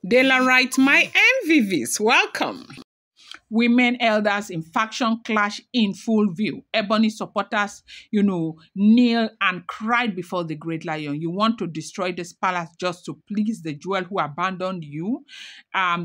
De la right, my MVVs, welcome. Women elders in faction clash in full view. Ebony supporters, kneel and cried before the great lion. You want to destroy this palace just to please the jewel who abandoned you.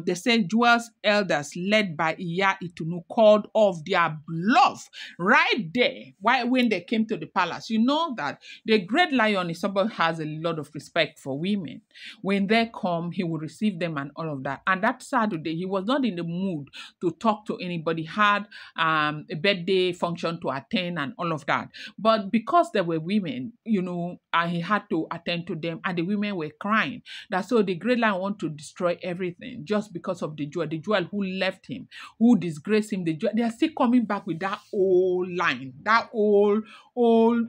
They said jewel's elders, led by Itunu, called off their bluff right there. When they came to the palace, you know that the great lion is somebody who has a lot of respect for women. When they come, he will receive them and all of that. And that Saturday, he was not in the mood to talk to anybody, had a birthday function to attend and all of that. But because there were women, and he had to attend to them, and the women were crying. That's so the great lion want to destroy everything just because of the jewel who left him, who disgraced him. They are still coming back with that old line, that old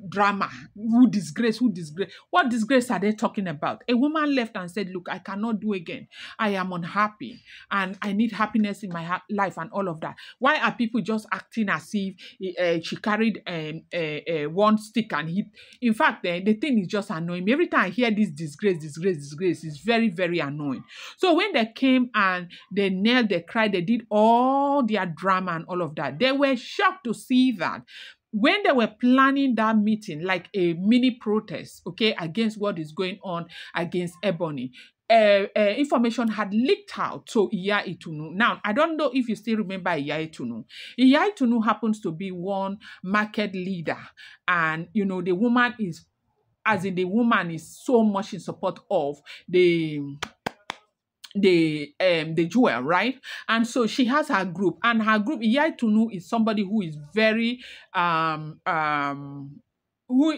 drama. Who disgrace? What disgrace are they talking about? A woman left and said, look, I cannot do again. I am unhappy and I need happiness in my life and all of that. Why are people just acting as if she carried one stick and hit? In fact, the thing is just annoying me. Every time I hear this disgrace, it's very, very annoying. So when they came and they knelt, they cried, they did all their drama and all of that, they were shocked to see that when they were planning that meeting, like a mini protest, against what is going on against Ebony, information had leaked out to Itunu. Now, I don't know if you still remember Itunu. Itunu happens to be one market leader, and the woman is, so much in support of the jewel, right? And so she has her group, and her group, Itunu, is somebody who is very who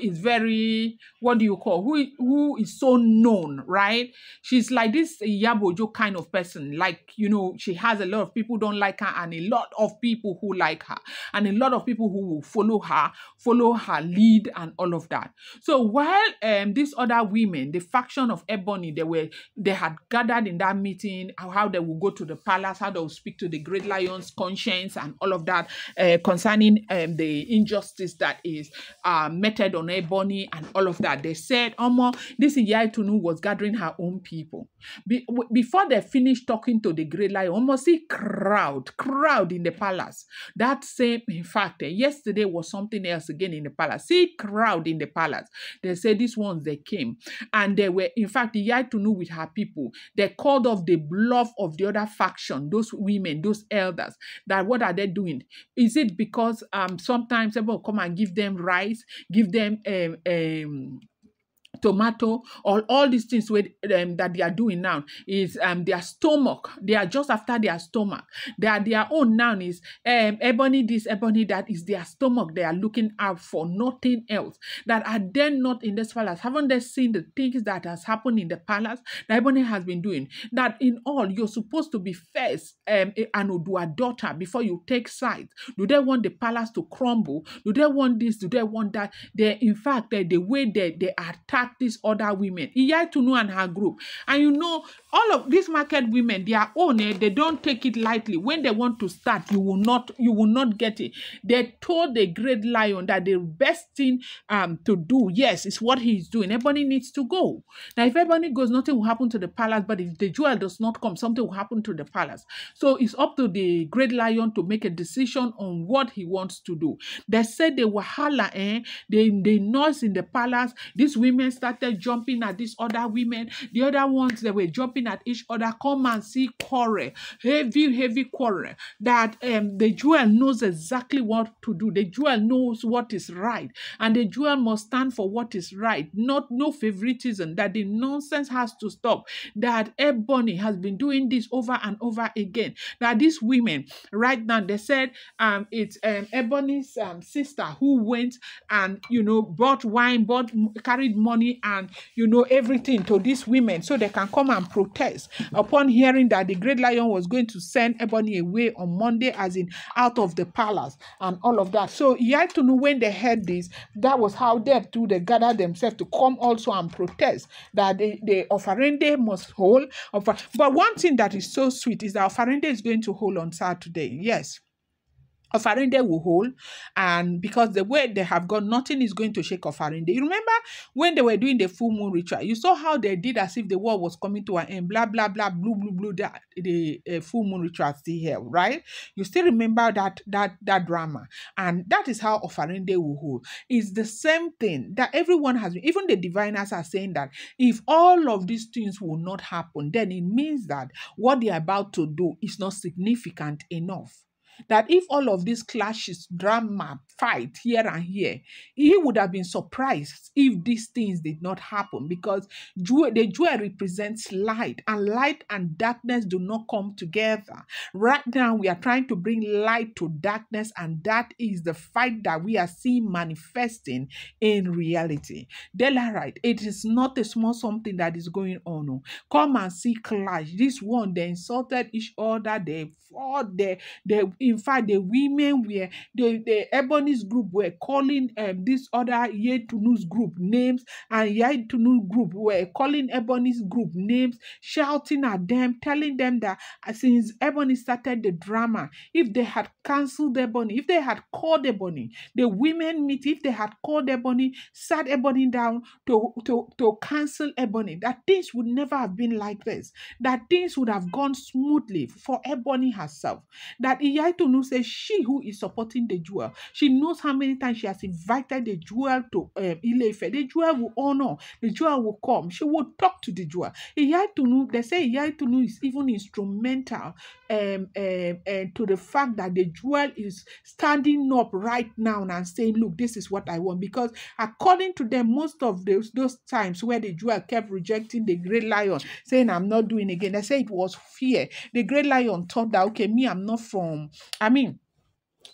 is so known, right? She's like this Yabojo kind of person. Like, she has a lot of people who don't like her, and a lot of people who like her, and a lot of people who will follow her lead and all of that. So while these other women, the faction of Ebony, they had gathered in that meeting, how they will go to the palace, how they will speak to the great lion's conscience and all of that, concerning the injustice that is met on Ebony and all of that. They said, this Itunu was gathering her own people. Before they finished talking to the great lion, almost see crowd in the palace. That same, in fact, yesterday was something else again in the palace. See crowd in the palace. They said these ones, they came. And they were, in fact, Itunu with her people, they called off the bluff of the other faction, those women, those elders, that what are they doing? Is it because sometimes people come and give them rice, give them tomato, or all these things that they are doing now is their stomach. They are just after their stomach. Their own now is Ebony this, Ebony that, is their stomach they are looking out for, nothing else. That are then not in this palace. Haven't they seen the things that has happened in the palace that Ebony has been doing? That in all, you're supposed to be first an Odua daughter before you take sides. Do they want the palace to crumble? Do they want this? Do they want that? In fact, the way they attack these other women, Itunu and her group, and all of these market women, their own, they don't take it lightly. When they want to start, you will not get it. They told the great lion that the best thing to do, yes, is what he's doing. Ebony needs to go. Now, if Ebony goes, nothing will happen to the palace. But if the jewel does not come, something will happen to the palace. So it's up to the great lion to make a decision on what he wants to do. They said they were the noise in the palace. These women started jumping at these other women. The other ones, they were jumping at each other. Come and see quarrel, heavy quarrel. That the jewel knows exactly what to do. The jewel knows what is right, and the jewel must stand for what is right. No favoritism. That the nonsense has to stop. That Ebony has been doing this over and over again. That these women right now, they said it's Ebony's sister who went and bought wine, carried money and everything to these women so they can come and protest upon hearing that the great lion was going to send Ebony away on Monday, as in out of the palace and all of that. So you have to know, when they heard this, that was how they gathered themselves to come also and protest that the offerende must hold. But one thing that is so sweet is that offerende is going to hold on Saturday. Yes. Ofarinde will hold, and because the way they have gone, nothing is going to shake Ofarinde. You remember when they were doing the full moon ritual? You saw how they did as if the war was coming to an end. Blah blah blah, blue blue blue. That the full moon ritual still here, right? You still remember that drama, and that is how Ofarinde will hold. It's the same thing that everyone has. Even the diviners are saying that if all of these things will not happen, then it means that what they are about to do is not significant enough. That if all of these clashes, drama, fight here and here, he would have been surprised if these things did not happen, because the jewel represents light, and light and darkness do not come together. Right now, we are trying to bring light to darkness, and that is the fight that we are seeing manifesting in reality. Delarite, it is not a small something that is going on. Oh. Come and see clash. This one, they insulted each other, they fought, in fact, the women were, the Ebony's group were calling this other Itunu's group names, and Itunu's group were calling Ebony's group names, shouting at them, telling them that since Ebony started the drama, if they had cancelled Ebony, if they had called Ebony, the women meet, if they had called Ebony, sat Ebony down to cancel Ebony, that things would never have been like this, that things would have gone smoothly for Ebony herself. That Itunu says she who is supporting the jewel, she knows how many times she has invited the jewel to Ile-Ife. The jewel will honor, the jewel will come, she will talk to the jewel. Itunu, they say Itunu is even instrumental to the fact that the jewel is standing up right now and saying, look, this is what I want. Because according to them, most of those times where the jewel kept rejecting the great lion, saying, I'm not doing again, they say it was fear. The great lion thought that, okay, me, I'm not from,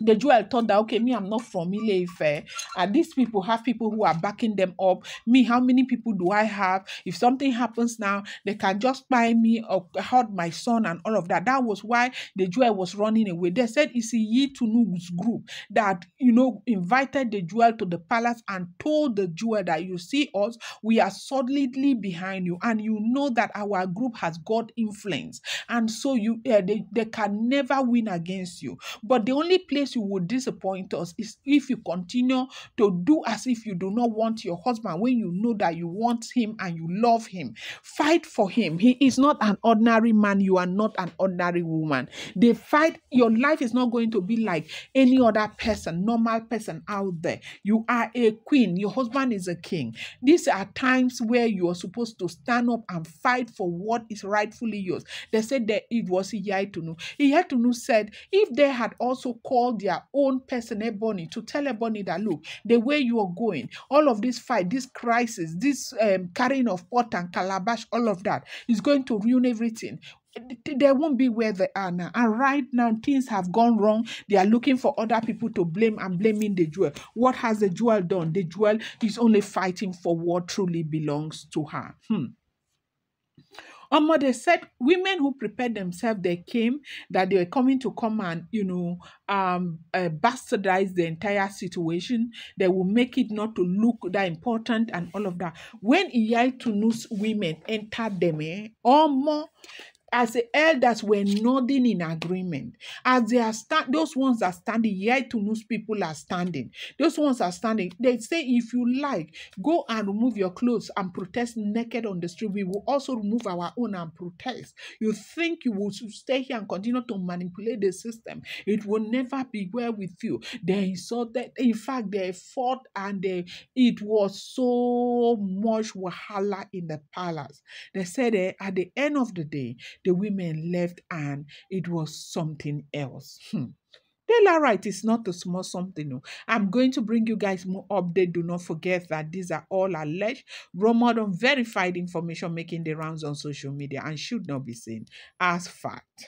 the jewel thought that, okay, me, I'm not from Ile-Ife, and these people have people who are backing them up. Me, how many people do I have? If something happens now, they can just buy me or hurt my son and all of that. That was why the jewel was running away. They said it's a Itunu's group that, invited the jewel to the palace and told the jewel that, you see us, we are solidly behind you, and you know that our group has got influence, and so they can never win against you. But the only place you would disappoint us is if you continue to do as if you do not want your husband when you know that you want him and you love him. Fight for him. He is not an ordinary man. You are not an ordinary woman. They fight. Your life is not going to be like any other person, normal person out there. You are a queen. Your husband is a king. These are times where you are supposed to stand up and fight for what is rightfully yours. They said that it was Itunu. Itunu said if they had also called their own person, Ebony, to tell Ebony that, look, the way you are going, all of this fight, this crisis, this carrying of pot and calabash, all of that is going to ruin everything. They won't be where they are now. And right now, things have gone wrong. They are looking for other people to blame and blaming the jewel. What has the jewel done? The jewel is only fighting for what truly belongs to her. They said women who prepared themselves, they came, that they were coming to come and, bastardize the entire situation. They will make it not to look that important and all of that. When Itunu's women entered them, as the elders were nodding in agreement, as they are those ones are standing, Itunu's people are standing. Those ones are standing. They say, if you like, go and remove your clothes and protest naked on the street. We will also remove our own and protest. You think you will stay here and continue to manipulate the system? It will never be well with you. They insulted. In fact, they fought, and it was so much wahala in the palace. They said at the end of the day, the women left and it was something else. Delarite is not a small something. No. I'm going to bring you guys more update. Do not forget that these are all alleged, rumored, unverified information making the rounds on social media and should not be seen as fact.